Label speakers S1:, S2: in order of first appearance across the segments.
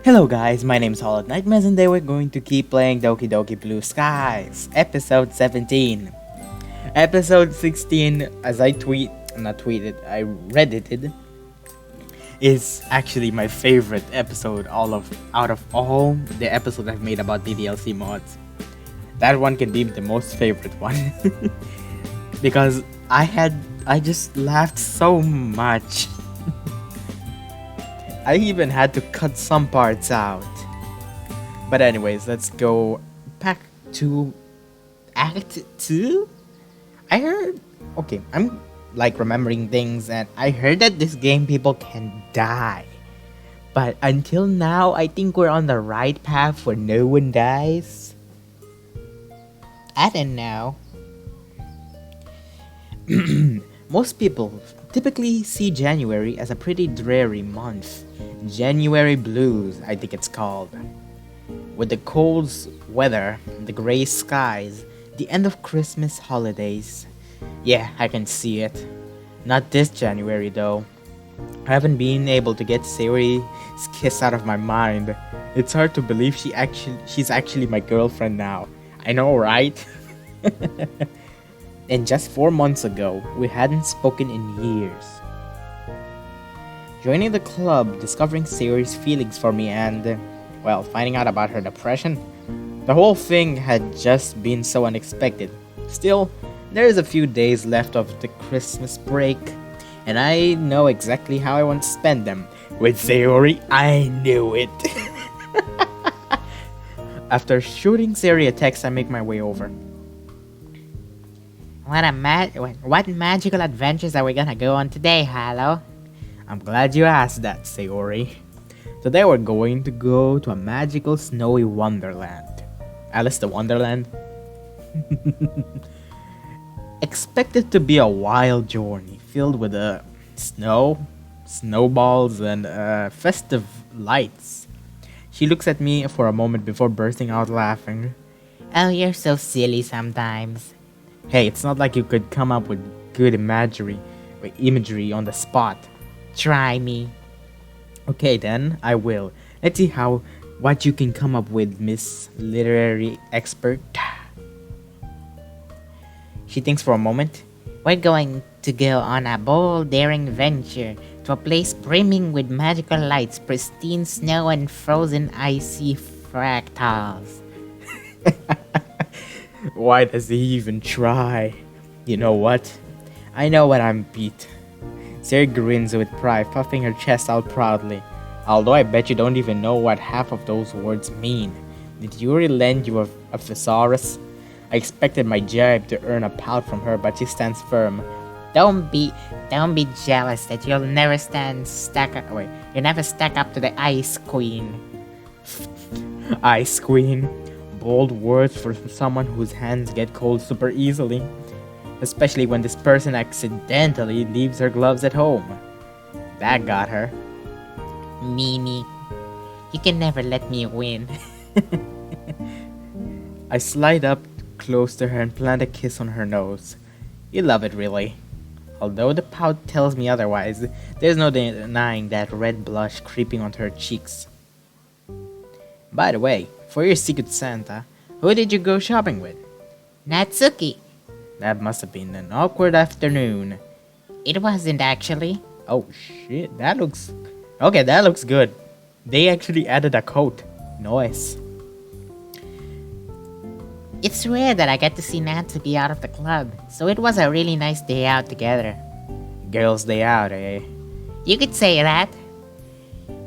S1: Hello guys, my name is HollowedNightmares and today we're going to keep playing Doki Doki Blue Skies, episode 17. Episode 16, as I reddited, is actually my favorite episode out of all the episodes I've made about DDLC mods. That one can be the most favorite one. Because I just laughed so much. I even had to cut some parts out. But anyways, let's go back to Act 2? I'm like remembering things and I heard that this game people can die. But until now, I think we're on the right path where no one dies. I don't know. Most people typically see January as a pretty dreary month. January blues, I think it's called. With the cold weather, the gray skies, the end of Christmas holidays. Yeah, I can see it. Not this January though. I haven't been able to get Sayori's kiss out of my mind. It's hard to believe she's actually my girlfriend now. I know, right? And just 4 months ago, we hadn't spoken in years. Joining the club, discovering Sayori's feelings for me and, finding out about her depression. The whole thing had just been so unexpected. Still, there's a few days left of the Christmas break, and I know exactly how I want to spend them. With Sayori, I knew it. After shooting Sayori a text, I make my way over.
S2: What magical adventures are we gonna go on today, Hollow?
S1: I'm glad you asked that, Sayori. Today we're going to go to a magical snowy wonderland. Alice the Wonderland? Expected to be a wild journey filled with snow, snowballs, and festive lights. She looks at me for a moment before bursting out laughing.
S2: Oh, you're so silly sometimes.
S1: Hey, it's not like you could come up with good imagery on the spot.
S2: Try me.
S1: Okay then, I will. Let's see what you can come up with, Miss Literary Expert. She thinks for a moment.
S2: We're going to go on a bold, daring venture to a place brimming with magical lights, pristine snow, and frozen icy fractals.
S1: Why does he even try? You know what? I know what I'm beat. Sayori grins with pride, puffing her chest out proudly. Although I bet you don't even know what half of those words mean. Did Yuri lend you a thesaurus? I expected my jibe to earn a pout from her, but she stands firm.
S2: Don't be jealous that you'll never stack up to the Ice Queen.
S1: Ice Queen. Bold words for someone whose hands get cold super easily. Especially when this person accidentally leaves her gloves at home. That got her.
S2: Mimi, you can never let me win.
S1: I slide up close to her and plant a kiss on her nose. You love it, really. Although the pout tells me otherwise, there's no denying that red blush creeping onto her cheeks. By the way, for your Secret Santa, who did you go shopping with?
S2: Natsuki.
S1: That must have been an awkward afternoon.
S2: It wasn't actually.
S1: Oh shit, that looks good. They actually added a coat. Nice.
S2: It's rare that I get to see Natsuki out of the club, so it was a really nice day out together.
S1: Girls' day out, eh?
S2: You could say that.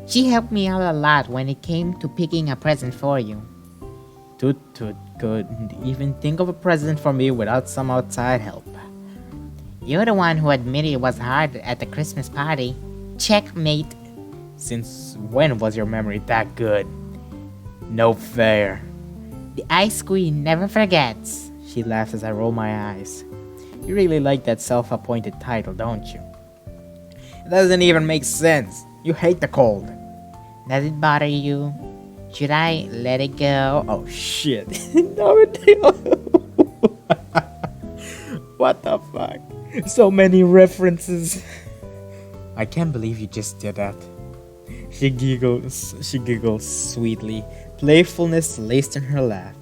S2: She helped me out a lot when it came to picking a present for you.
S1: Toot toot, couldn't even think of a present for me without some outside help.
S2: You're the one who admitted it was hard at the Christmas party. Checkmate.
S1: Since when was your memory that good? No fair.
S2: The Ice Queen never forgets.
S1: She laughs as I roll my eyes. You really like that self-appointed title, don't you? It doesn't even make sense. You hate the cold.
S2: Does it bother you? Should I let it go?
S1: Oh shit. No. What the fuck? So many references. I can't believe you just did that. She giggles sweetly, playfulness laced in her laugh.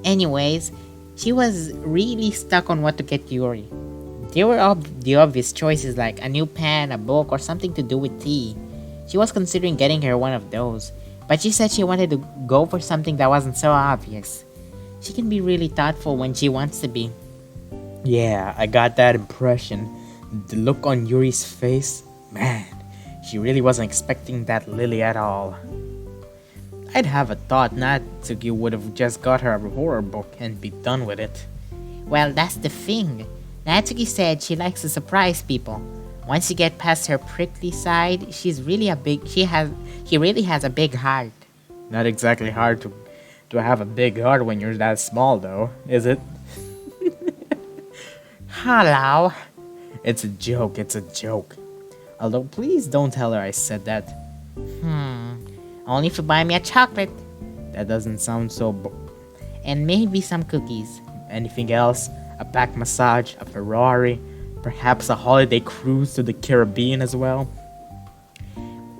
S2: Anyways, she was really stuck on what to get Yuri. There were the obvious choices like a new pen, a book, or something to do with tea. She was considering getting her one of those, but she said she wanted to go for something that wasn't so obvious. She can be really thoughtful when she wants to be.
S1: Yeah, I got that impression. The look on Yuri's face, man, she really wasn't expecting that Lily at all. I'd have a thought Natsuki would have just got her a horror book and be done with it.
S2: Well, that's the thing. Natsuki said she likes to surprise people. Once you get past her prickly side, she really has a big heart.
S1: Not exactly hard to have a big heart when you're that small though, is it?
S2: Hello.
S1: It's a joke, it's a joke. Although please don't tell her I said that.
S2: Only if you buy me a chocolate
S1: That doesn't sound so
S2: and maybe some cookies.
S1: anything else? A back massage, a Ferrari, perhaps a holiday cruise to the Caribbean as well?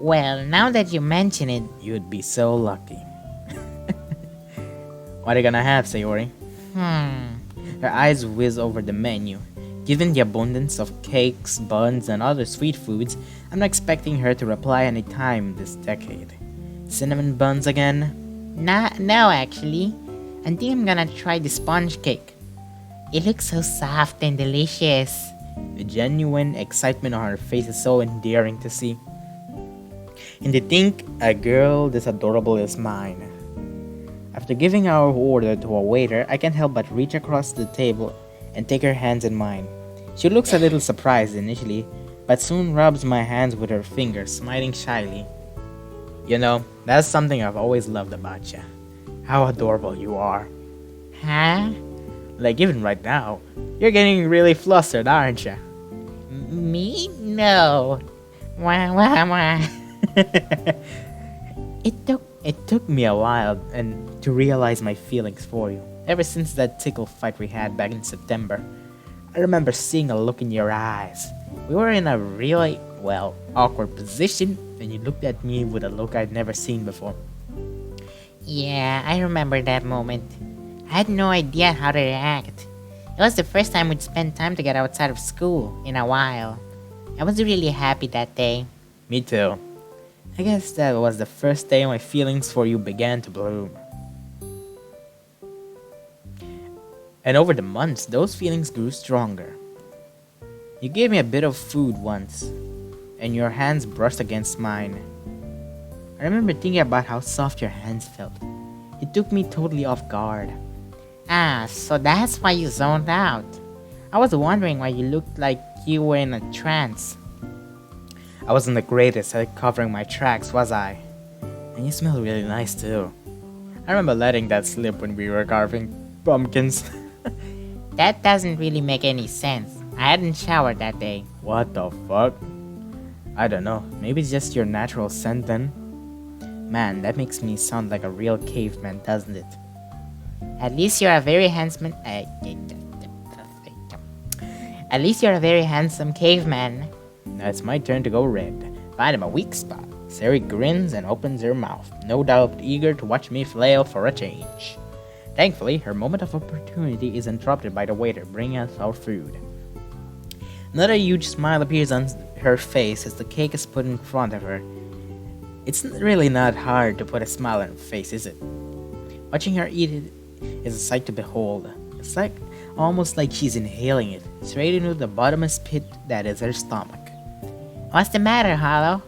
S2: Well, now that you mention it,
S1: You'd be so lucky. What are you gonna have, Sayori? Her eyes whiz over the menu. Given the abundance of cakes, buns, and other sweet foods, I'm not expecting her to reply any time this decade. Cinnamon buns again?
S2: no actually. I think I'm gonna try the sponge cake. It looks so soft and delicious.
S1: The genuine excitement on her face is so endearing to see. And to think a girl this adorable is mine. After giving our order to a waiter, I can't help but reach across the table and take her hands in mine. She looks a little surprised initially, but soon rubs my hands with her fingers, smiling shyly. You know, that's something I've always loved about you. How adorable you are.
S2: Huh?
S1: Like even right now, you're getting really flustered, aren't you?
S2: Me? No. Wah.
S1: It took me a while and to realize my feelings for you. Ever since that tickle fight we had back in September, I remember seeing a look in your eyes. We were in a really, awkward position, and you looked at me with a look I'd never seen before.
S2: Yeah, I remember that moment. I had no idea how to react. It was the first time we'd spent time together outside of school in a while. I was really happy that day.
S1: Me too. I guess that was the first day my feelings for you began to bloom. And over the months, those feelings grew stronger. You gave me a bit of food once, and your hands brushed against mine. I remember thinking about how soft your hands felt. It took me totally off guard.
S2: Ah, so that's why you zoned out. I was wondering why you looked like you were in a trance.
S1: I wasn't the greatest at covering my tracks, was I? And you smell really nice too. I remember letting that slip when we were carving pumpkins.
S2: That doesn't really make any sense. I hadn't showered that day.
S1: What the fuck? I don't know, maybe it's just your natural scent then? Man, that makes me sound like a real caveman, doesn't it?
S2: At least you're a very handsome caveman.
S1: Now it's my turn to go red. Find him a weak spot. Sari grins and opens her mouth, no doubt eager to watch me flail for a change. Thankfully, her moment of opportunity is interrupted by the waiter bringing us our food. Another huge smile appears on her face as the cake is put in front of her. It's really not hard to put a smile on her face, is it? Watching her eat it is a sight to behold. It's almost like she's inhaling it, straight into the bottomless pit that is her stomach.
S2: What's the matter, Hollow?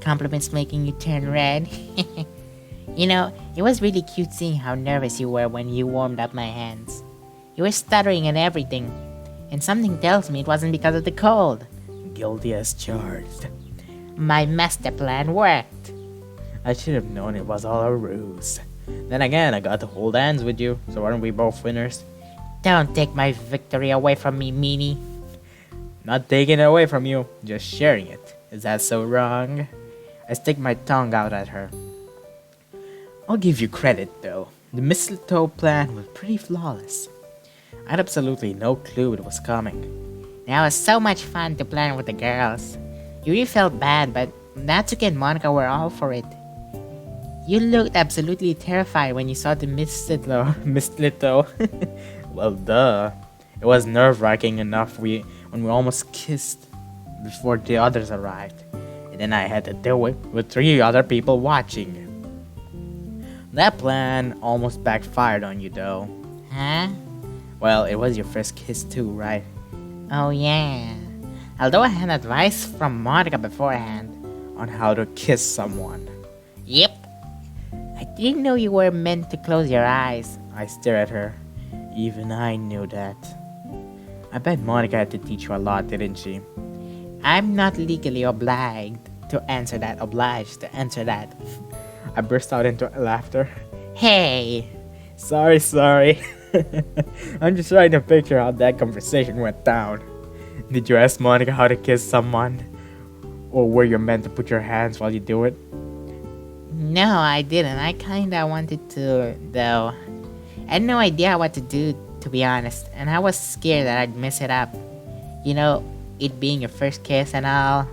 S2: Compliments making you turn red. You know, it was really cute seeing how nervous you were when you warmed up my hands. You were stuttering and everything, and something tells me it wasn't because of the cold.
S1: Guilty as charged.
S2: My master plan worked.
S1: I should have known it was all a ruse. Then again, I got to hold hands with you, so aren't we both winners?
S2: Don't take my victory away from me, meanie.
S1: Not taking it away from you, just sharing it. Is that so wrong? I stick my tongue out at her. I'll give you credit, though. The mistletoe plan was pretty flawless. I had absolutely no clue it was coming.
S2: That was so much fun to plan with the girls. You really felt bad, but Natsuki and Monica were all for it. You looked absolutely terrified when you saw the mistletoe.
S1: Well, duh. It was nerve-wracking enough when we almost kissed before the others arrived. And then I had to do it with 3 other people watching. That plan almost backfired on you, though.
S2: Huh?
S1: Well, it was your first kiss too, right?
S2: Oh yeah. Although I had advice from Monica beforehand.
S1: On how to kiss someone.
S2: Yep. I didn't know you were meant to close your eyes.
S1: I stared at her. Even I knew that. I bet Monica had to teach you a lot, didn't she?
S2: I'm not legally obliged to answer that.
S1: I burst out into laughter.
S2: Hey!
S1: Sorry. I'm just trying to picture how that conversation went down. Did you ask Monica how to kiss someone? Or were you meant to put your hands while you do it?
S2: No, I didn't. I kinda wanted to, though. I had no idea what to do, to be honest, and I was scared that I'd mess it up. You know, it being your first kiss and all.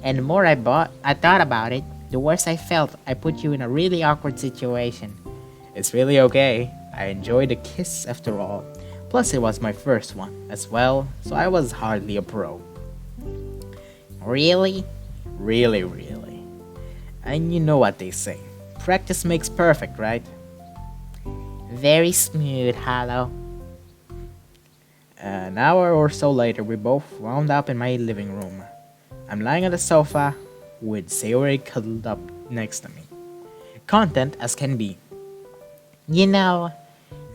S2: And the more I thought about it, the worse I felt. I put you in a really awkward situation.
S1: It's really okay. I enjoyed the kiss after all. Plus, it was my first one as well, so I was hardly a pro.
S2: Really?
S1: Really. And you know what they say. Practice makes perfect, right?
S2: Very smooth, Hollow.
S1: An hour or so later, we both wound up in my living room. I'm lying on the sofa with Sayori cuddled up next to me. Content as can be.
S2: You know,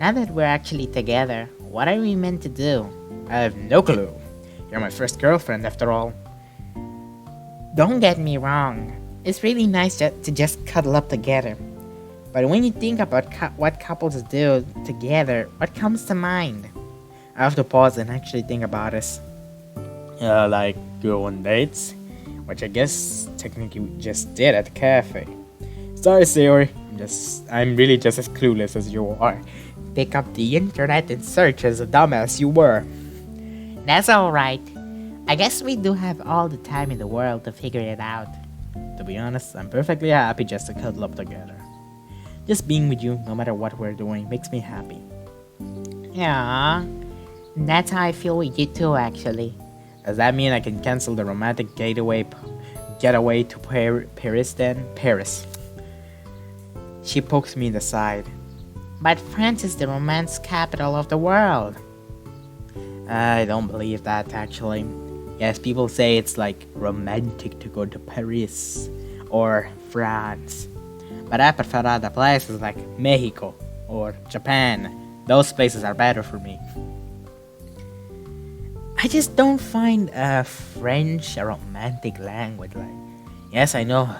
S2: now that we're actually together, what are we meant to do?
S1: I have no clue. You're my first girlfriend after all.
S2: Don't get me wrong. It's really nice to just cuddle up together. But when you think about what couples do together, what comes to mind?
S1: I have to pause and actually think about this. Like go on dates, which I guess technically we just did at the cafe. Sorry, Sayori. I'm really just as clueless as you are.
S2: Pick up the internet and search as a dumbass you were. That's alright. I guess we do have all the time in the world to figure it out.
S1: To be honest, I'm perfectly happy just to cuddle up together. Just being with you, no matter what we're doing, makes me happy.
S2: Yeah, that's how I feel with you too, actually.
S1: Does that mean I can cancel the romantic getaway to Paris then? Paris. She pokes me in the side.
S2: But France is the romance capital of the world.
S1: I don't believe that, actually. Yes, people say it's like romantic to go to Paris or France. But I prefer other places like Mexico or Japan. Those places are better for me. I just don't find French a romantic language. Like, yes, I know.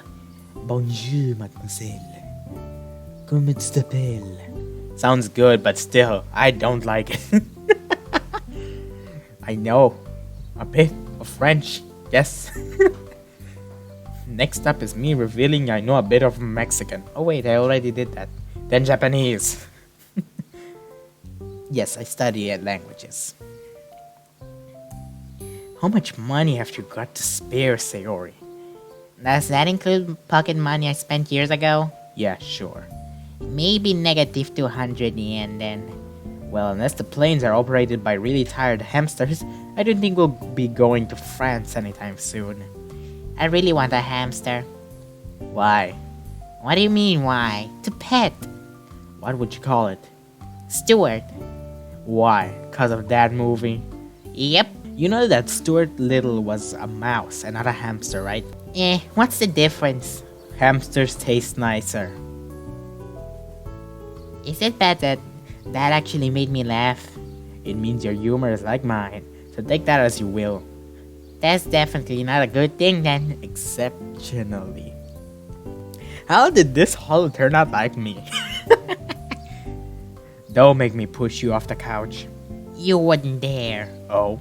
S1: Bonjour, mademoiselle. Comment tu t'appelles? Sounds good, but still, I don't like it. I know a bit of French, yes. Next up is me revealing I know a bit of Mexican. Oh wait, I already did that. Then Japanese. Yes, I study languages. How much money have you got to spare, Sayori?
S2: Does that include pocket money I spent years ago?
S1: Yeah, sure.
S2: Maybe negative 200 yen then.
S1: Well, unless the planes are operated by really tired hamsters, I don't think we'll be going to France anytime soon.
S2: I really want a hamster.
S1: Why?
S2: What do you mean, why? To pet.
S1: What would you call it?
S2: Stuart.
S1: Why? Cause of that movie?
S2: Yep.
S1: You know that Stuart Little was a mouse and not a hamster, right?
S2: What's the difference?
S1: Hamsters taste nicer.
S2: Is it bad that actually made me laugh?
S1: It means your humor is like mine, so take that as you will.
S2: That's definitely not a good thing then.
S1: Exceptionally. How did this hall turn out like me? Don't make me push you off the couch.
S2: You wouldn't dare.
S1: Oh?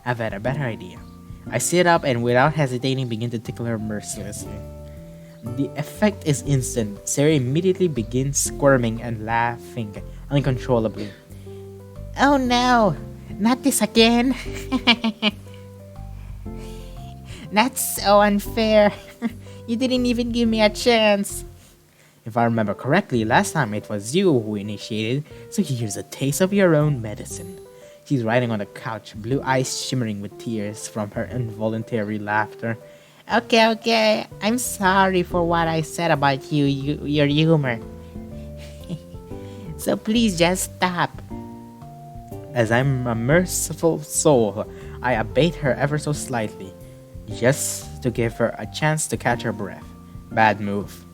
S1: I've had a better idea. I sit up and without hesitating begin to tickle her mercilessly. The effect is instant. Sarah immediately begins squirming and laughing uncontrollably.
S2: Oh no! Not this again! That's so unfair. You didn't even give me a chance.
S1: If I remember correctly, last time it was you who initiated, so here's a taste of your own medicine. She's riding on the couch, blue eyes shimmering with tears from her involuntary laughter.
S2: Okay. I'm sorry for what I said about your humor. So please just stop.
S1: As I'm a merciful soul, I abate her ever so slightly, just to give her a chance to catch her breath. Bad move.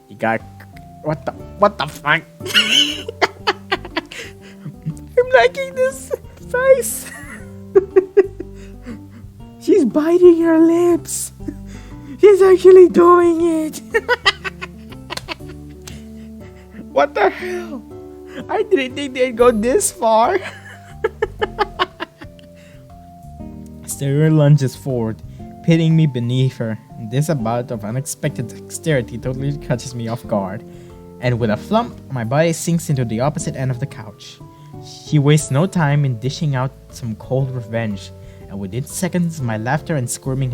S1: You got... What the fuck? I'm liking this face. She's biting her lips. She's actually doing it. What the hell? I didn't think they'd go this far. Sarah lunges forward, pitting me beneath her. This bout of unexpected dexterity totally catches me off guard, and with a flump, my body sinks into the opposite end of the couch. She wastes no time in dishing out some cold revenge, and within seconds, my laughter and squirming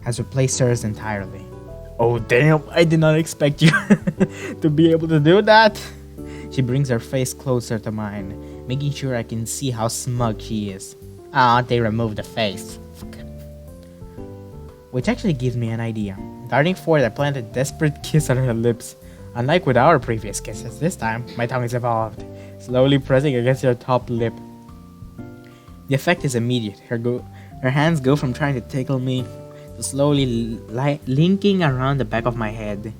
S1: has replaced hers entirely. Oh damn, I did not expect you to be able to do that. She brings her face closer to mine, making sure I can see how smug she is.
S2: Ah, they removed the face.
S1: Which actually gives me an idea. Darting forward, I plant a desperate kiss on her lips. Unlike with our previous kisses, this time, my tongue is evolved, slowly pressing against her top lip. The effect is immediate. Her hands go from trying to tickle me to slowly linking around the back of my head.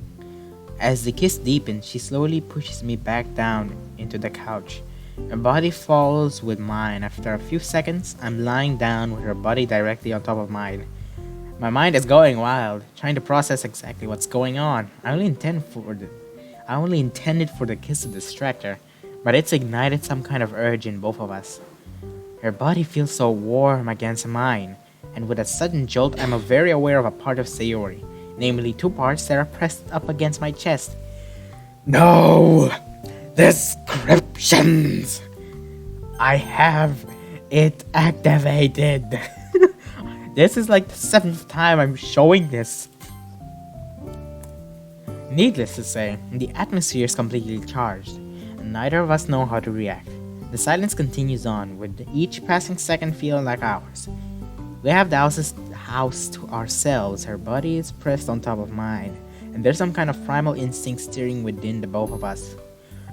S1: As the kiss deepens, she slowly pushes me back down into the couch. Her body falls with mine. After a few seconds, I'm lying down with her body directly on top of mine. My mind is going wild, trying to process exactly what's going on. I only intended for the kiss to distract her, but it's ignited some kind of urge in both of us. Her body feels so warm against mine, and with a sudden jolt, I'm very aware of a part of Sayori, namely two parts that are pressed up against my chest. No! Descriptions! I have it activated. This is like the 7th time I'm showing this. Needless to say, the atmosphere is completely charged, and neither of us know how to react. The silence continues on, with each passing second feeling like hours. We have the house to ourselves. Her body is pressed on top of mine, and there's some kind of primal instinct stirring within the both of us.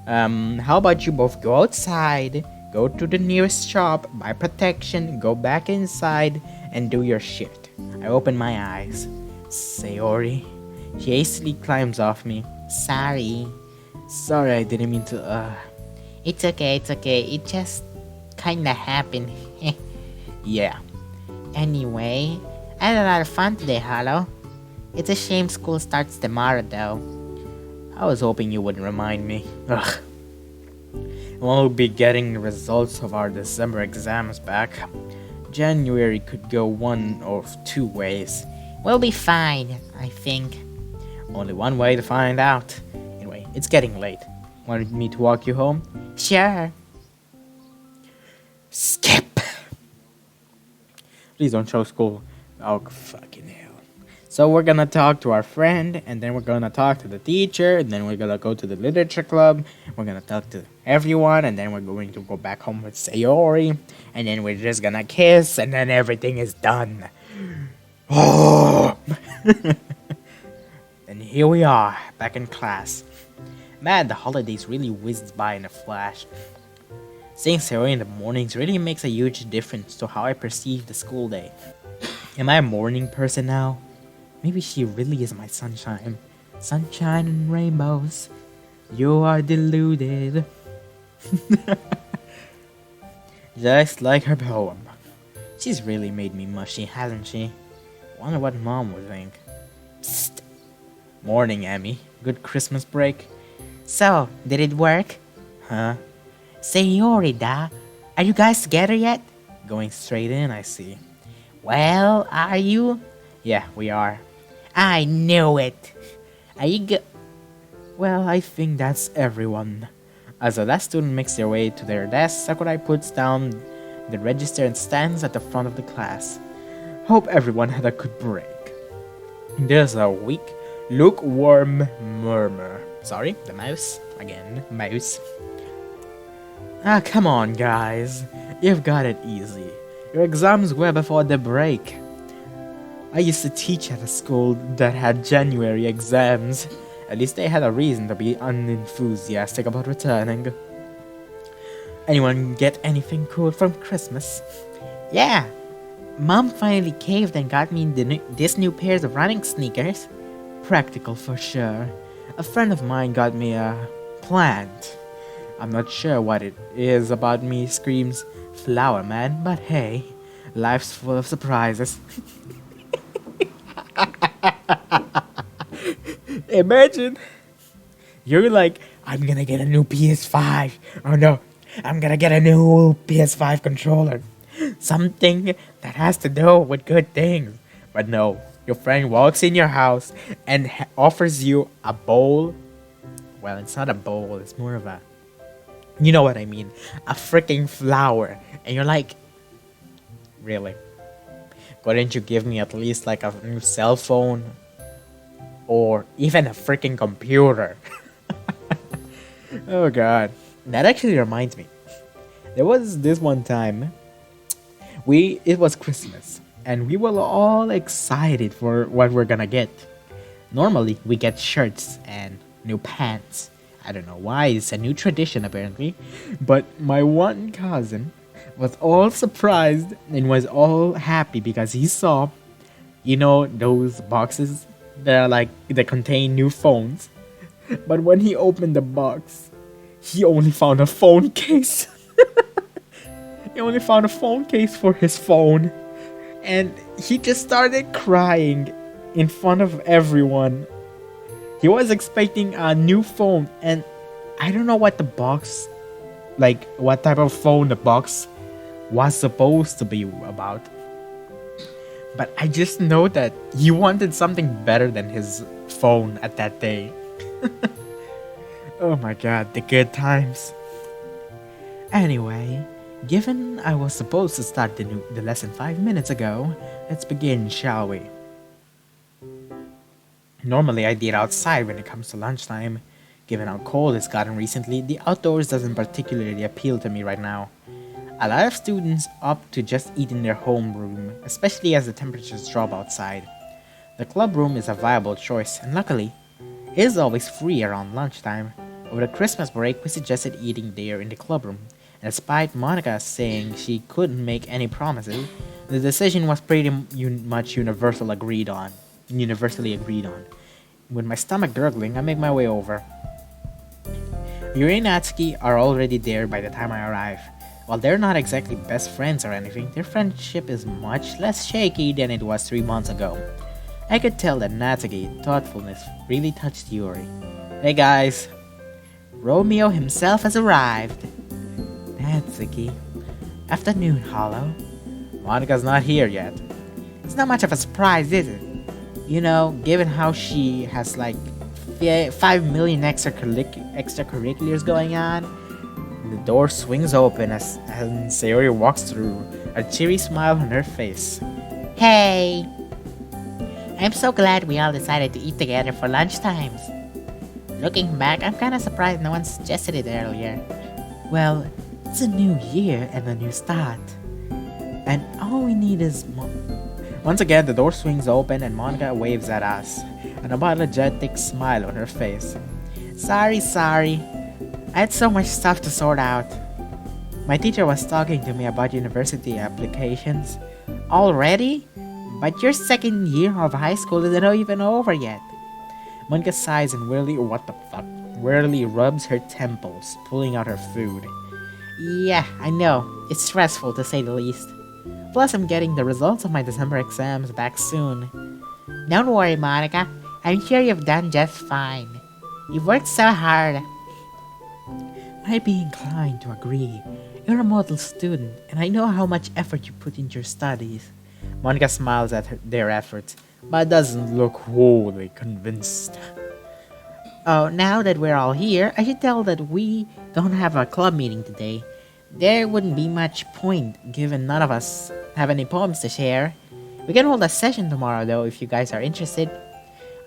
S1: How about you both go outside, go to the nearest shop, buy protection, go back inside, and do your shit. I open my eyes. Sayori. She hastily climbs off me.
S2: Sorry,
S1: I didn't mean to,
S2: It's okay. It just kinda happened.
S1: Yeah.
S2: Anyway, I had a lot of fun today, Hollow. It's a shame school starts tomorrow, though.
S1: I was hoping you wouldn't remind me. Ugh. We'll be getting the results of our December exams back. January could go one of two ways.
S2: We'll be fine, I think.
S1: Only one way to find out. Anyway, it's getting late. Want me to walk you home?
S2: Sure.
S1: Skip! Please don't show school. Oh, fucking hell. So we're gonna talk to our friend, and then we're gonna talk to the teacher, and then we're gonna go to the literature club, we're gonna talk to everyone, and then we're going to go back home with Sayori, and then we're just gonna kiss, and then everything is done. Oh! And here we are, back in class. Man, the holidays really whizzed by in a flash. Seeing Sayori in the mornings really makes a huge difference to how I perceive the school day. Am I a morning person now? Maybe she really is my sunshine. Sunshine and rainbows. You are deluded. Just like her poem. She's really made me mushy, hasn't she? Wonder what Mom would think. Psst. Morning, Emmy. Good Christmas break?
S2: So, did it work?
S1: Huh?
S2: Sayori, da. Are you guys together yet?
S1: Going straight in, I see.
S2: Well, are you?
S1: Yeah, we are.
S2: I knew it. Are you
S1: Well, I think that's everyone. As the last student makes their way to their desk, Sakurai puts down the register and stands at the front of the class. Hope everyone had a good break. There's a weak, lukewarm murmur. Sorry, the mouse. Again, mouse. Ah, come on, guys. You've got it easy. Your exams were before the break. I used to teach at a school that had January exams. At least they had a reason to be unenthusiastic about returning. Anyone get anything cool from Christmas?
S2: Yeah, Mom finally caved and got me this new pairs of running sneakers.
S1: Practical for sure. A friend of mine got me a plant. I'm not sure what it is about me screams flower man, but hey, life's full of surprises. Imagine you're like, I'm gonna get a new PS5. Oh no, I'm gonna get a new PS5 controller. Something that has to do with good things. But no, your friend walks in your house and offers you a bowl. Well, it's not a bowl, it's more of a, you know what I mean, a freaking flower. And you're like, really? Couldn't you give me at least like a new cell phone? Or even a freaking computer? Oh god. That actually reminds me. There was this one time, it was Christmas, and we were all excited for what we're gonna get. Normally, we get shirts and new pants. I don't know why, it's a new tradition apparently. But my one cousin was all surprised and was all happy because he saw, you know, those boxes that are like, that contain new phones. But when he opened the box, he only found a phone case. He only found a phone case for his phone. And he just started crying in front of everyone. He was expecting a new phone, and I don't know what the box, like what type of phone the box was supposed to be about. But I just know that he wanted something better than his phone at that day. Oh my god, the good times. Anyway, given I was supposed to start the lesson 5 minutes ago, let's begin, shall we? Normally I eat outside when it comes to lunchtime. Given how cold it's gotten recently, the outdoors doesn't particularly appeal to me right now. A lot of students opt to just eat in their homeroom, especially as the temperatures drop outside. The club room is a viable choice, and luckily, it is always free around lunchtime. Over the Christmas break, we suggested eating there in the club room, and despite Monica saying she couldn't make any promises, the decision was pretty much universally agreed on. With my stomach gurgling, I make my way over. Yuri and Natsuki are already there by the time I arrive. While they're not exactly best friends or anything, their friendship is much less shaky than it was 3 months ago. I could tell that Natsuki's thoughtfulness really touched Yuri. Hey guys, Romeo himself has arrived. Natsuki. Afternoon, Hollow. Monica's not here yet. It's not much of a surprise, is it? You know, given how she has like 5 million extracurriculars going on. The door swings open as Sayori walks through, a cheery smile on her face.
S2: Hey! I'm so glad we all decided to eat together for lunchtimes. Looking back, I'm kinda surprised no one suggested it earlier.
S1: Well, it's a new year and a new start. And all we need is Once again, the door swings open and Monica waves at us, an apologetic smile on her face. Sorry. I had so much stuff to sort out. My teacher was talking to me about university applications. Already? But your second year of high school isn't even over yet. Monica sighs and wearily rubs her temples, pulling out her food.
S2: Yeah, I know. It's stressful to say the least. Plus, I'm getting the results of my December exams back soon. Don't worry, Monica. I'm sure you've done just fine. You've worked so hard.
S1: I'd be inclined to agree. You're a model student, and I know how much effort you put into your studies. Monica smiles at their efforts, but doesn't look wholly convinced.
S2: Oh, now that we're all here, I should tell that we don't have a club meeting today. There wouldn't be much point, given none of us have any poems to share. We can hold a session tomorrow though if you guys are interested.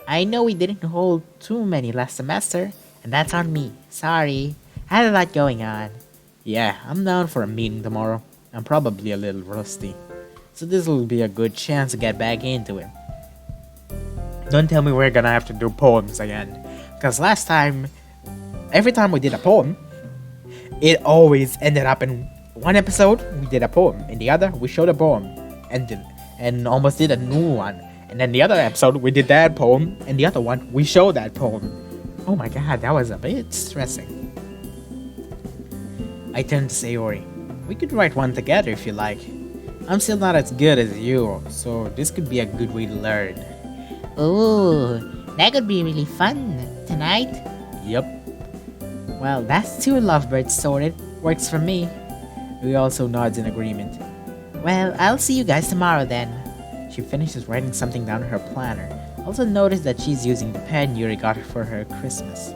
S2: I know we didn't hold too many last semester, and that's on me. Sorry. I had a lot going on.
S1: Yeah, I'm down for a meeting tomorrow. I'm probably a little rusty, so this will be a good chance to get back into it. Don't tell me we're gonna have to do poems again, because last time, every time we did a poem, it always ended up in one episode we did a poem, in the other we showed a poem, and almost did a new one, and then the other episode we did that poem, and the other one we showed that poem. Oh my god, that was a bit stressing. I turned to Sayori. We could write one together if you like. I'm still not as good as you, so this could be a good way to learn.
S2: Ooh, that could be really fun. Tonight?
S1: Yep.
S2: Well, that's two lovebirds sorted. Works for me.
S1: We also nods in agreement.
S2: Well, I'll see you guys tomorrow then.
S1: She finishes writing something down in her planner. Also notice that she's using the pen Yuri got for Christmas.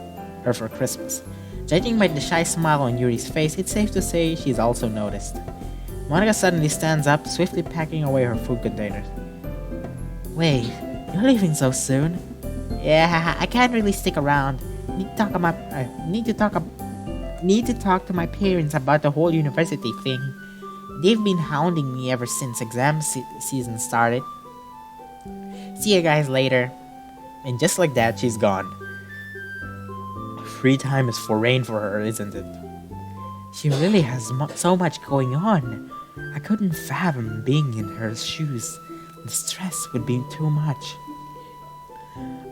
S1: Judging by the shy smile on Yuri's face, it's safe to say she's also noticed. Monica suddenly stands up, swiftly packing away her food containers.
S2: Wait, you're leaving so soon? Yeah, I can't really stick around. Need to talk to my parents about the whole university thing. They've been hounding me ever since exam season started. See you guys later.
S1: And just like that, she's gone. Free time is foreign for her, isn't it?
S2: She really has so much going on. I couldn't fathom being in her shoes. The stress would be too much.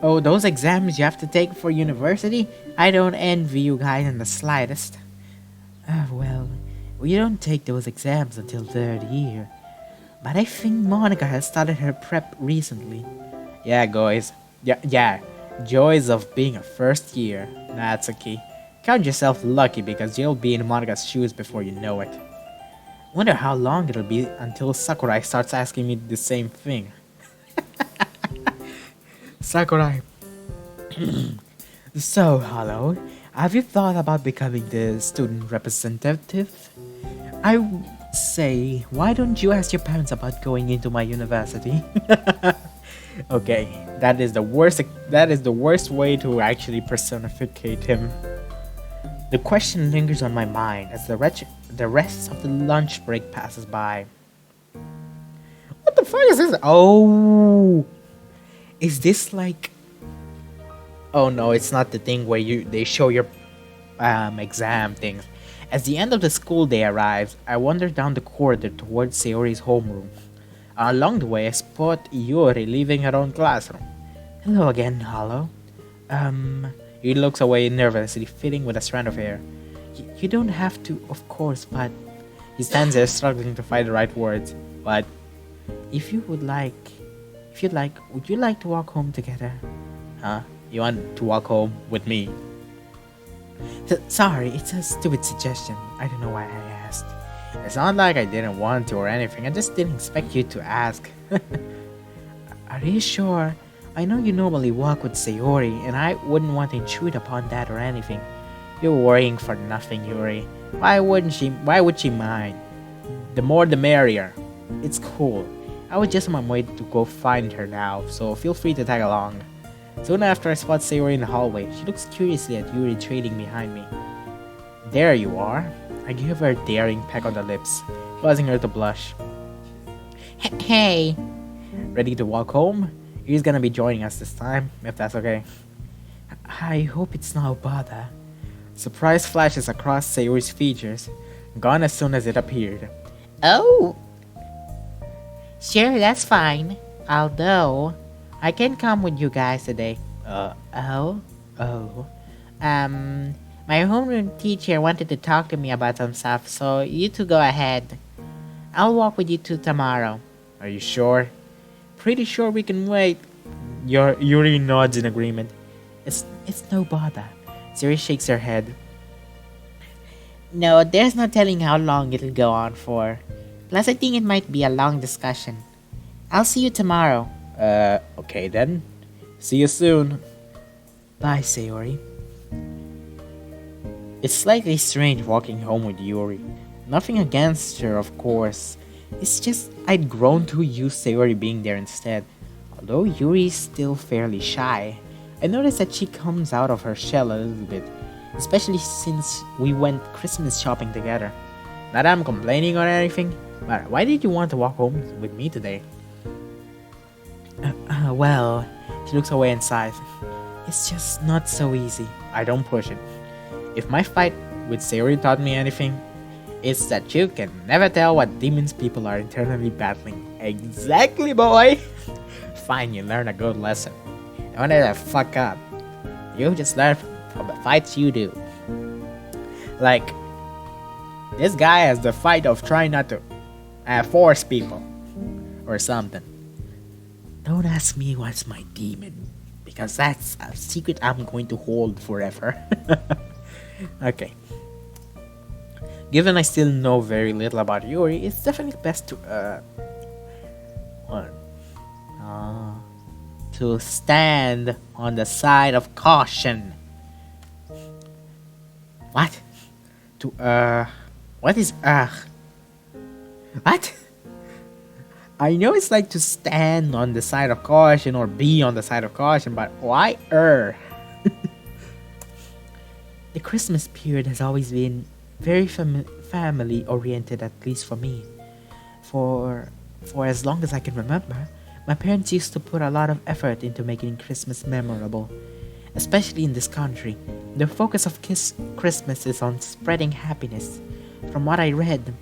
S2: Oh, those exams you have to take for university? I don't envy you guys in the slightest. Well, we don't take those exams until third year. But I think Monica has started her prep recently.
S1: Yeah, guys. Yeah. Joys of being a first year. That's a key. Count yourself lucky because you'll be in Monica's shoes before you know it.
S2: Wonder how long it'll be until Sakurai starts asking me the same thing.
S1: Sakurai.
S2: So, Hollow, have you thought about becoming the student representative? I would say, why don't you ask your parents about going into my university?
S1: Okay, that is the worst way to actually personificate him.
S2: The question lingers on my mind as the rest of the lunch break passes by.
S1: What the fuck is this? Oh, is this like? Oh no, it's not the thing where they show your exam things. As the end of the school day arrives, I wander down the corridor towards Sayori's homeroom. Along the way, I spot Yuri leaving her own classroom.
S2: Hello again, Hollow.
S1: He looks away nervously, fiddling with a strand of hair.
S2: You don't have to, of course, but...
S1: He stands there struggling to find the right words. But...
S2: If you'd like, would you like to walk home together?
S1: Huh? You want to walk home with me?
S2: Sorry, it's a stupid suggestion. I don't know why I asked.
S1: It's not like I didn't want to or anything. I just didn't expect you to ask.
S2: Are you sure? I know you normally walk with Sayori, and I wouldn't want to intrude upon that or anything.
S1: You're worrying for nothing, Yuri. Why would she mind? The more the merrier. It's cool. I was just on my way to go find her now, so feel free to tag along. Soon after, I spot Sayori in the hallway. She looks curiously at Yuri trailing behind me. There you are. I give her a daring peck on the lips, causing her to blush.
S2: Hey!
S1: Ready to walk home? He's gonna be joining us this time, if that's okay.
S2: I hope it's no bother.
S1: Surprise flashes across Sayori's features, gone as soon as it appeared.
S2: Oh! Sure, that's fine. Although, I can come with you guys today. My homeroom teacher wanted to talk to me about some stuff, so you two go ahead. I'll walk with you two tomorrow.
S1: Are you sure? Pretty sure we can wait. Yuri nods in agreement.
S2: It's no bother. Sayori shakes her head. No, there's no telling how long it'll go on for. Plus, I think it might be a long discussion. I'll see you tomorrow.
S1: Okay then. See you soon.
S2: Bye, Sayori.
S1: It's slightly strange walking home with Yuri. Nothing against her, of course. It's just I'd grown to use Sayori being there instead. Although Yuri's still fairly shy, I noticed that she comes out of her shell a little bit, especially since we went Christmas shopping together. Not that I'm complaining or anything, but why did you want to walk home with me today? Well, she looks away and sighs. It's just not so easy. I don't push it. If my fight with Sayori taught me anything, it's that you can never tell what demons people are internally battling. Exactly, boy! Fine, you learn a good lesson. Don't let that fuck up. You just learn from the fights you do. Like, this guy has the fight of trying not to force people. Or something. Don't ask me what's my demon. Because that's a secret I'm going to hold forever. Okay. Given I still know very little about Yuri, it's definitely best to stand on the side of caution. What? What is What? I know it's like to stand on the side of caution or be on the side of caution, but why The Christmas period has always been very family oriented, at least for me. For as long as I can remember, my parents used to put a lot of effort into making Christmas memorable, especially in this country. The focus of Christmas is on spreading happiness. From what I read,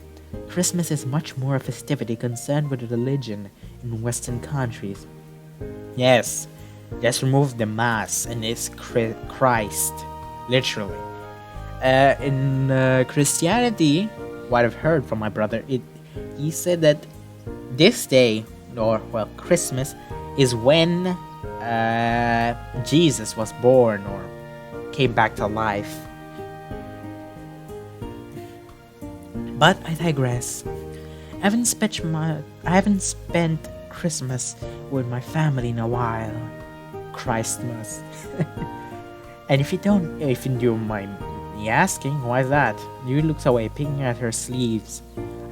S1: Christmas is much more a festivity concerned with religion in Western countries. Yes, just remove the mass and it's Christ, literally. In Christianity, what I've heard from my brother, he said that this day, or well, Christmas, is when Jesus was born or came back to life. But I digress. I haven't spent Christmas with my family in a while. Christmas. And if you don't mind me asking, why is that? Yuri looks away, picking at her sleeves.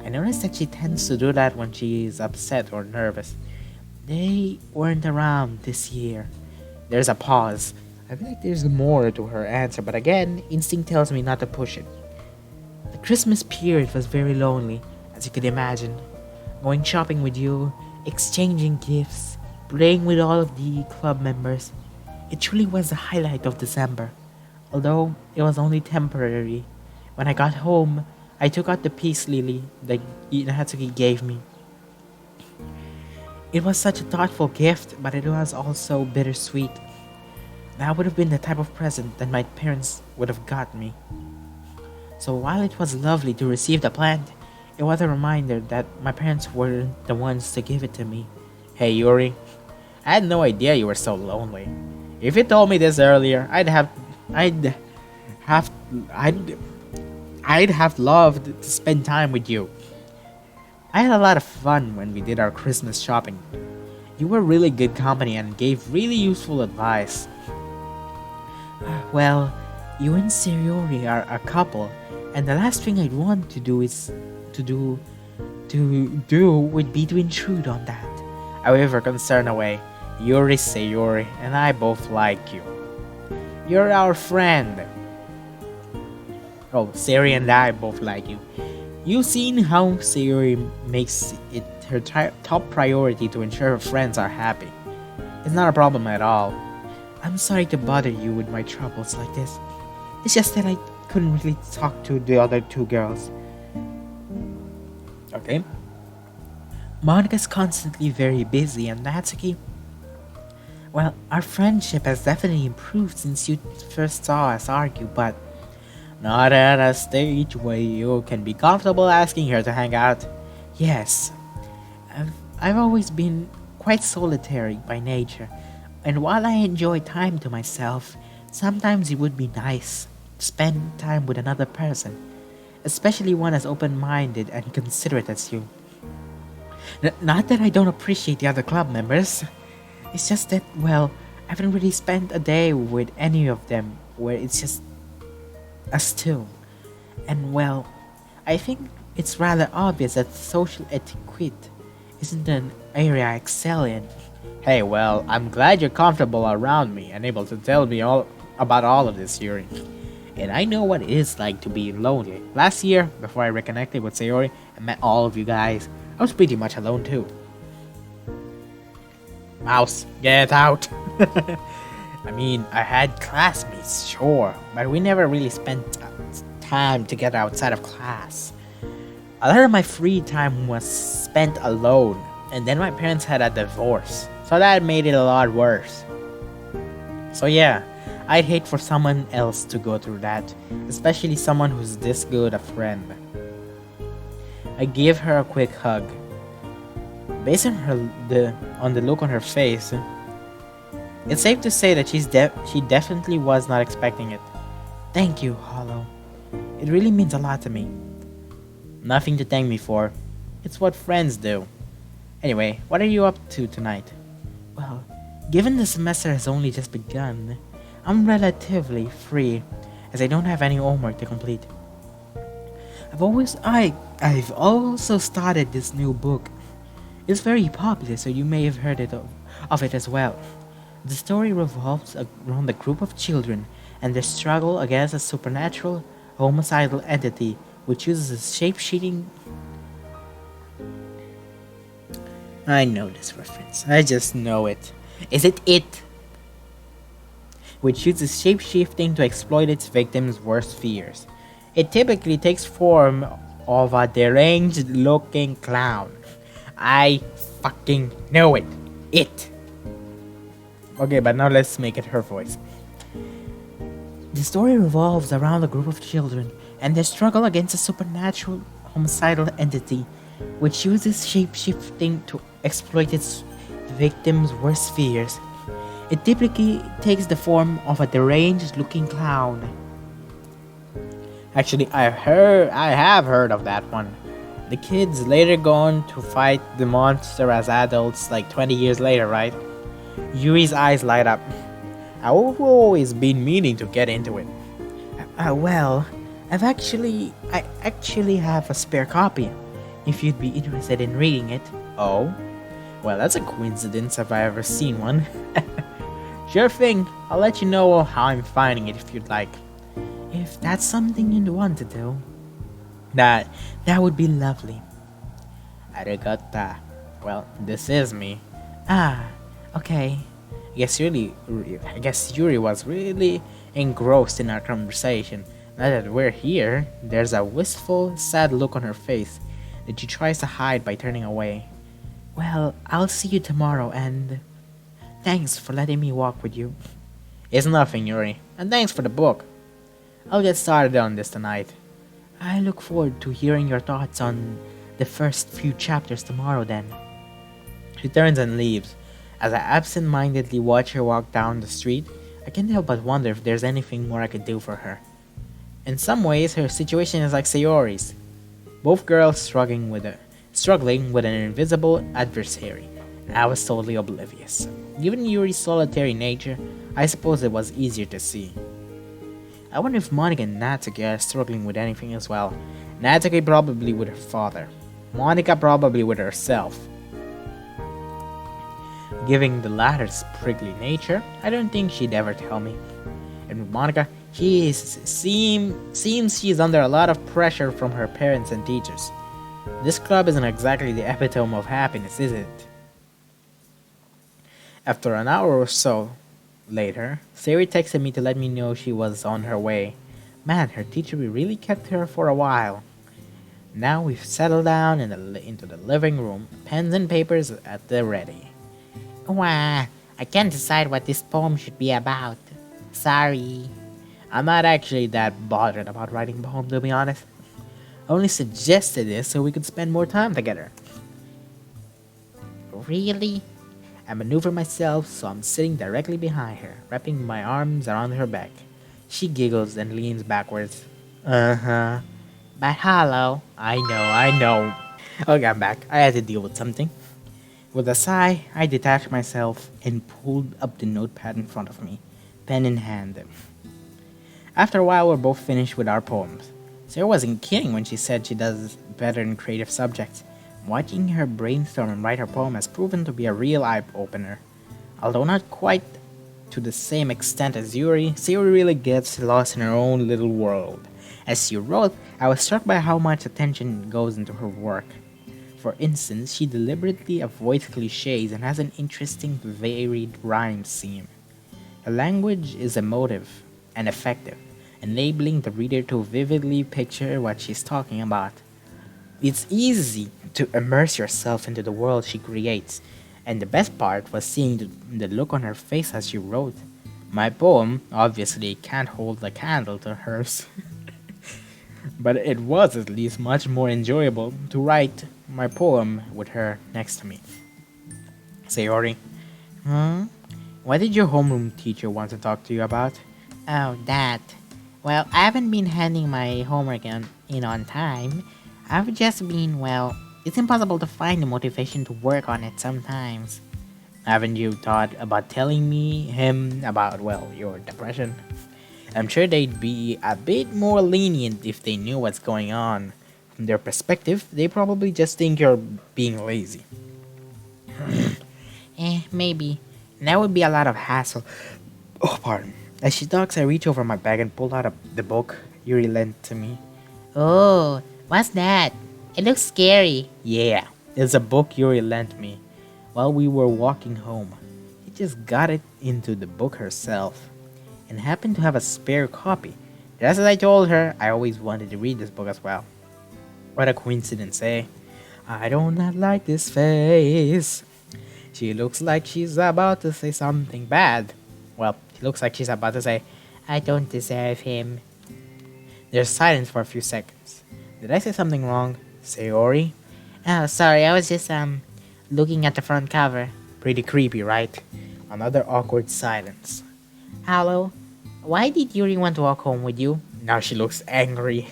S1: I noticed that she tends to do that when she is upset or nervous. They weren't around this year. There's a pause. I feel like there's more to her answer, but again, instinct tells me not to push it. The Christmas period was very lonely, as you could imagine. Going shopping with you, exchanging gifts, playing with all of the club members. It truly was the highlight of December. Although it was only temporary. When I got home, I took out the peace lily that Hatsuki gave me. It was such a thoughtful gift, but it was also bittersweet. That would have been the type of present that my parents would have got me. So while it was lovely to receive the plant, it was a reminder that my parents weren't the ones to give it to me. Hey Yuri, I had no idea you were so lonely. If you told me this earlier, I'd have loved to spend time with you. I had a lot of fun when we did our Christmas shopping. You were really good company and gave really useful advice. Well, you and Sayori are a couple, and the last thing I'd want to do would be to intrude on that. However, concern away. Yuri, Sayori, and I both like you. You're our friend. Oh, Sayori and I both like you. You've seen how Sayori makes it her top priority to ensure her friends are happy. It's not a problem at all. I'm sorry to bother you with my troubles like this. It's just that I couldn't really talk to the other two girls. Okay. Monica's constantly very busy, and Natsuki... Well, our friendship has definitely improved since you first saw us argue, but not at a stage where you can be comfortable asking her to hang out. Yes, I've always been quite solitary by nature, and while I enjoy time to myself, sometimes it would be nice to spend time with another person, especially one as open-minded and considerate as you. Not that I don't appreciate the other club members. It's just that, well, I haven't really spent a day with any of them where it's just us two. And well, I think It's rather obvious that social etiquette isn't an area I excel in. Hey, well, I'm glad you're comfortable around me and able to tell me all about all of this, Yuri. And I know what it is like to be lonely. Last year, before I reconnected with Sayori and met all of you guys, I was pretty much alone too. Mouse, get out! I mean, I had classmates, sure, but we never really spent time together outside of class. A lot of my free time was spent alone, and then my parents had a divorce, so that made it a lot worse. So yeah, I'd hate for someone else to go through that, especially someone who's this good a friend. I gave her a quick hug. Based on the look on her face, it's safe to say that she definitely was not expecting it. Thank you, Hollow. It really means a lot to me. Nothing to thank me for. It's what friends do. Anyway, what are you up to tonight? Well, given the semester has only just begun, I'm relatively free, as I don't have any homework to complete. I've also started this new book. It's very popular, so you may have heard of it as well. The story revolves around a group of children and their struggle against a supernatural, homicidal entity which uses a shape-shifting. I know this reference. I just know it. Is it it? Which uses shape-shifting to exploit its victims' worst fears. It typically takes form of a deranged-looking clown. I fucking know it. It. Okay, but now let's make it her voice. The story revolves around a group of children and their struggle against a supernatural homicidal entity which uses shape-shifting to exploit its victims' worst fears. It typically takes the form of a deranged-looking clown. Actually, I have heard of that one. The kids later go on to fight the monster as adults like 20 years later, right? Yuri's eyes light up. I've always been meaning to get into it. Well, I actually have a spare copy, if you'd be interested in reading it. Oh? Well, that's a coincidence if I ever seen one. Sure thing, I'll let you know how I'm finding it if you'd like. If that's something you'd want to do. That would be lovely. Arigatta. Well, this is me. Ah, okay. I guess Yuri was really engrossed in our conversation. Now that we're here, there's a wistful, sad look on her face that she tries to hide by turning away. Well, I'll see you tomorrow and thanks for letting me walk with you. It's nothing, Yuri, and thanks for the book. I'll get started on this tonight. I look forward to hearing your thoughts on the first few chapters tomorrow then. She turns and leaves. As I absent-mindedly watch her walk down the street, I can't help but wonder if there's anything more I could do for her. In some ways, her situation is like Sayori's. Both girls struggling with an invisible adversary, and I was totally oblivious. Given Yuri's solitary nature, I suppose it was easier to see. I wonder if Monica and Natsuki are struggling with anything as well. Natsuki probably with her father. Monica probably with herself. Given the latter's prickly nature, I don't think she'd ever tell me. And with Monica, seems she's under a lot of pressure from her parents and teachers. This club isn't exactly the epitome of happiness, is it? After an hour or so later, Sayori texted me to let me know she was on her way. Man, her teacher really kept her for a while. Now we've settled down into the living room, pens and papers at the ready.
S2: Wah, I can't decide what this poem should be about. Sorry.
S1: I'm not actually that bothered about writing a poem, to be honest. I only suggested this so we could spend more time together.
S2: Really?
S1: I maneuver myself so I'm sitting directly behind her, wrapping my arms around her back. She giggles and leans backwards. Uh-huh.
S2: But Hollow.
S1: I know. Okay, I'm back. I had to deal with something. With a sigh, I detached myself and pulled up the notepad in front of me, pen in hand. After a while, we're both finished with our poems. Sarah wasn't kidding when she said she does better in creative subjects. Watching her brainstorm and write her poem has proven to be a real eye-opener. Although not quite to the same extent as Yuri, Sayori really gets lost in her own little world. As she wrote, I was struck by how much attention goes into her work. For instance, she deliberately avoids cliches and has an interesting, varied rhyme scheme. Her language is emotive and effective, enabling the reader to vividly picture what she's talking about. It's easy to immerse yourself into the world she creates, and the best part was seeing the look on her face as she wrote. My poem obviously can't hold a candle to hers, but it was at least much more enjoyable to write my poem with her next to me. Sayori, what did your homeroom teacher want to talk to you about?
S2: Oh, that. Well, I haven't been handing my homework in on time. I've just been, well, it's impossible to find the motivation to work on it sometimes.
S1: Haven't you thought about telling him about, well, your depression? I'm sure they'd be a bit more lenient if they knew what's going on. From their perspective, they probably just think you're being lazy.
S2: Maybe. That would be a lot of hassle.
S1: Oh, pardon. As she talks, I reach over my bag and pull out the book Yuri lent to me.
S2: Oh, what's that? It looks scary.
S1: Yeah, it's a book Yuri lent me while we were walking home. She just got it into the book herself and happened to have a spare copy. Just as I told her, I always wanted to read this book as well. What a coincidence, eh? I do not like this face. She looks like she's about to say something bad. Well, she looks like she's about to say,
S2: I don't deserve him.
S1: There's silence for a few seconds. Did I say something wrong? Sayori?
S2: Oh, sorry, I was just, looking at the front cover.
S1: Pretty creepy, right? Another awkward silence.
S2: Hollow, why did Yuri want to walk home with you?
S1: Now she looks angry.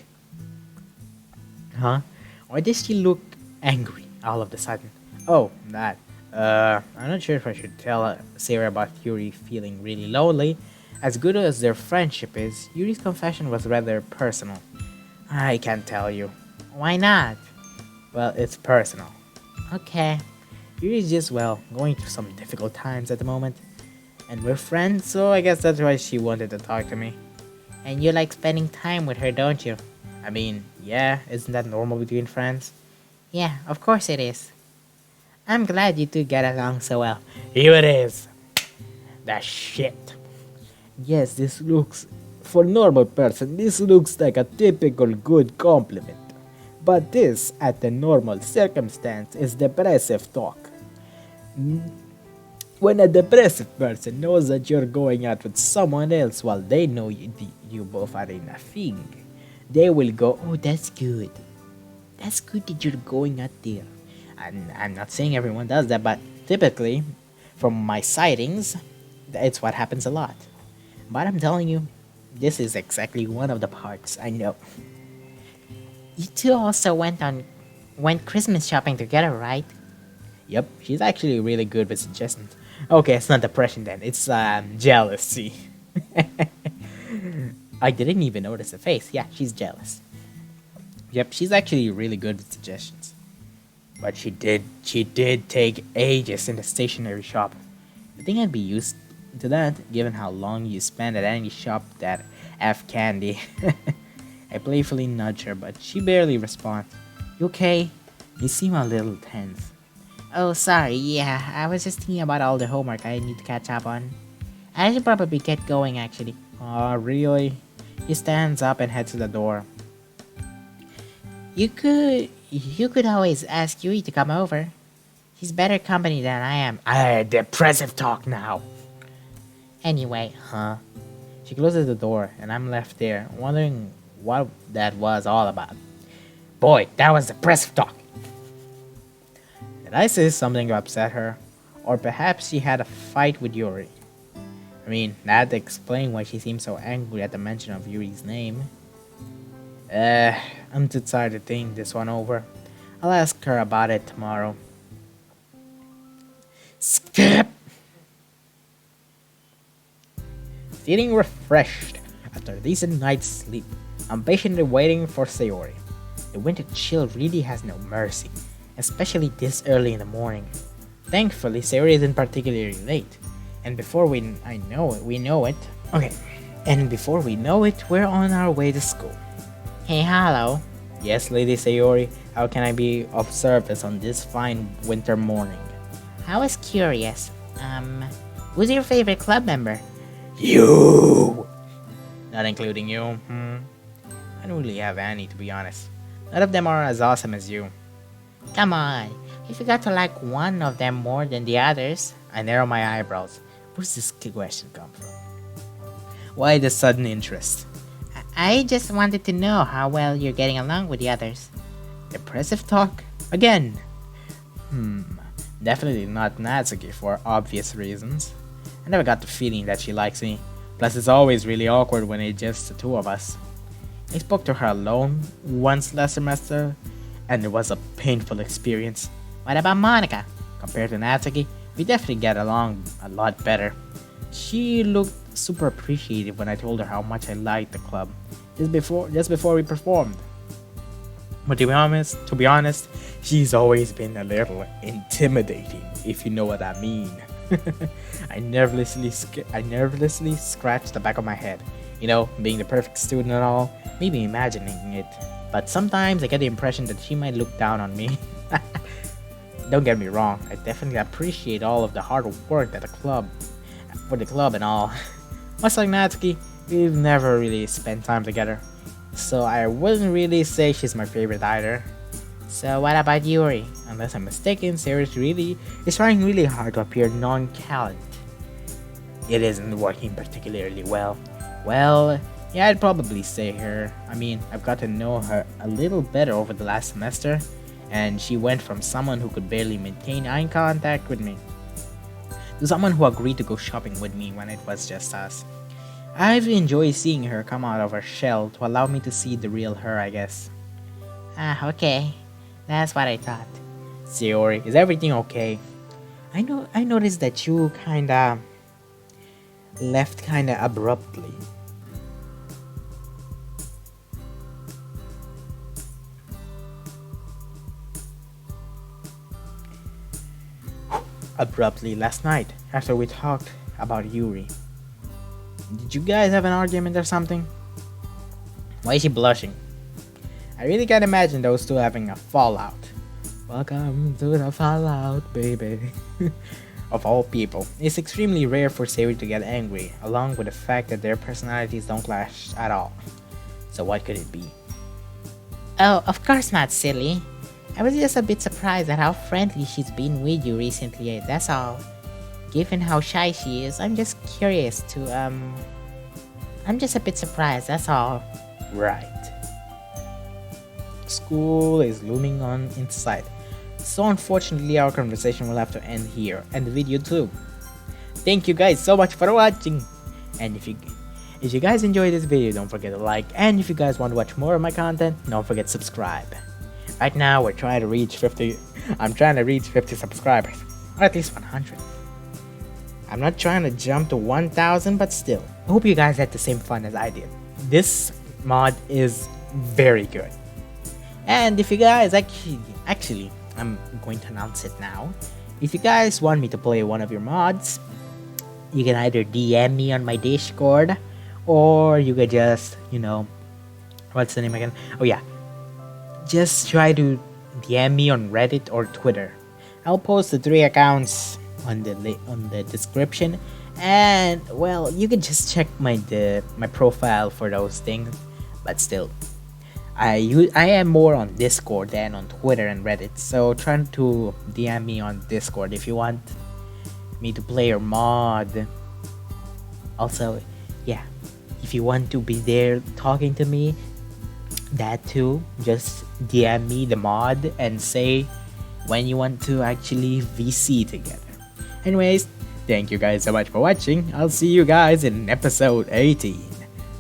S1: Huh? Why does she look angry all of a sudden? Oh, that. I'm not sure if I should tell Sarah about Yuri feeling really lonely. As good as their friendship is, Yuri's confession was rather personal. I can't tell you.
S2: Why not?
S1: Well, it's personal.
S2: Okay.
S1: Yuri's just, well, going through some difficult times at the moment. And we're friends, so I guess that's why she wanted to talk to me.
S2: And you like spending time with her, don't you?
S1: I mean, yeah, isn't that normal between friends?
S2: Yeah, of course it is. I'm glad you two get along so well.
S1: Here it is. That shit. Yes, this looks, for normal person, this looks like a typical good compliment. But this, at the normal circumstance, is depressive talk. When a depressive person knows that you're going out with someone else while they know you both are in a thing, they will go, oh, that's good. That's good that you're going out there. And I'm not saying everyone does that, but typically, from my sightings, it's what happens a lot. But I'm telling you, this is exactly one of the parts I know.
S2: You two also went Christmas shopping together, right?
S1: Yep, she's actually really good with suggestions. Okay, it's not depression then, it's jealousy. I didn't even notice the face. Yeah, she's jealous. Yep, she's actually really good with suggestions. But she did take ages in the stationery shop. I think I'd be used to that, given how long you spend at any shop that F candy. I playfully nudge her, but she barely responds. You okay? You seem a little tense.
S2: Oh, sorry, yeah, I was just thinking about all the homework I need to catch up on. I should probably get going, actually.
S1: Aw, really? He stands up and heads to the door.
S2: You could always ask Yui to come over. He's better company than I am.
S1: Depressive talk now.
S2: Anyway,
S1: She closes the door, and I'm left there, wondering what that was all about. Boy, that was depressive talk. Did I say something to upset her? Or perhaps she had a fight with Yuri? I mean, that'd explain why she seemed so angry at the mention of Yuri's name. I'm too tired to think this one over. I'll ask her about it tomorrow. Skip! Feeling refreshed after a decent night's sleep, I'm patiently waiting for Sayori. The winter chill really has no mercy, especially this early in the morning. Thankfully, Sayori isn't particularly late, and we know it. Okay, and before we know it, we're on our way to school.
S2: Hey, Hollow.
S1: Yes, Lady Sayori, how can I be of service on this fine winter morning?
S2: I was curious. Who's your favorite club member?
S1: You! Not including you, I don't really have any, to be honest. None of them are as awesome as you.
S2: Come on. If you got to like one of them more than the others.
S1: I narrow my eyebrows. Where's this question come from? Why the sudden interest?
S2: I just wanted to know how well you're getting along with the others.
S1: Impressive talk? Again? Definitely not Natsuki for obvious reasons. I never got the feeling that she likes me. Plus, it's always really awkward when it's just the two of us. I spoke to her alone once last semester, and it was a painful experience.
S2: What about Monica?
S1: Compared to Natsuki, we definitely get along a lot better. She looked super appreciative when I told her how much I liked the club just before we performed. But to be honest, she's always been a little intimidating, if you know what I mean. I nervously scratched the back of my head. You know, being the perfect student and all, maybe imagining it. But sometimes I get the impression that she might look down on me. Don't get me wrong, I definitely appreciate all of the hard work for the club and all. Much like Natsuki, we've never really spent time together. So I wouldn't really say she's my favorite either.
S2: So what about Yuri?
S1: Unless I'm mistaken, Sayori is trying really hard to appear nonchalant. It isn't working particularly well. Well, yeah, I'd probably say her. I mean, I've got to know her a little better over the last semester, and she went from someone who could barely maintain eye contact with me to someone who agreed to go shopping with me when it was just us. I've enjoyed seeing her come out of her shell to allow me to see the real her, I guess.
S2: Okay. That's what I thought.
S1: Sayori, is everything okay? I noticed that you kinda left kinda abruptly. Abruptly last night after we talked about Yuri. Did you guys have an argument or something? Why is she blushing? I really can't imagine those two having a fallout. Welcome to the fallout, baby. Of all people, it's extremely rare for Sayori to get angry, along with the fact that their personalities don't clash at all. So what could it be?
S2: Oh, of course not, silly. I was just a bit surprised at how friendly she's been with you recently, that's all. Given how shy she is, I'm just curious to, I'm just a bit surprised, that's all.
S1: Right. School is looming on in sight. So unfortunately, our conversation will have to end here, and the video too. Thank you guys so much for watching. And if you guys enjoyed this video, don't forget to like, and if you guys want to watch more of my content, don't forget to subscribe. Right now, I'm trying to reach 50 subscribers, or at least 100. I'm not trying to jump to 1,000, but still. I hope you guys had the same fun as I did. This mod is very good. And if you guys actually, I'm going to announce it now. If you guys want me to play one of your mods, you can either DM me on my Discord, or you could just, what's the name again? Oh yeah, just try to DM me on Reddit or Twitter. I'll post the 3 accounts on the description, and well, you can just check my profile for those things. But still, I am more on Discord than on Twitter and Reddit, so try to DM me on Discord if you want me to play your mod. Also, yeah, if you want to be there talking to me, that too, just DM me the mod and say when you want to actually VC together. Anyways, thank you guys so much for watching. I'll see you guys in episode 18.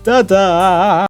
S1: Ta-da!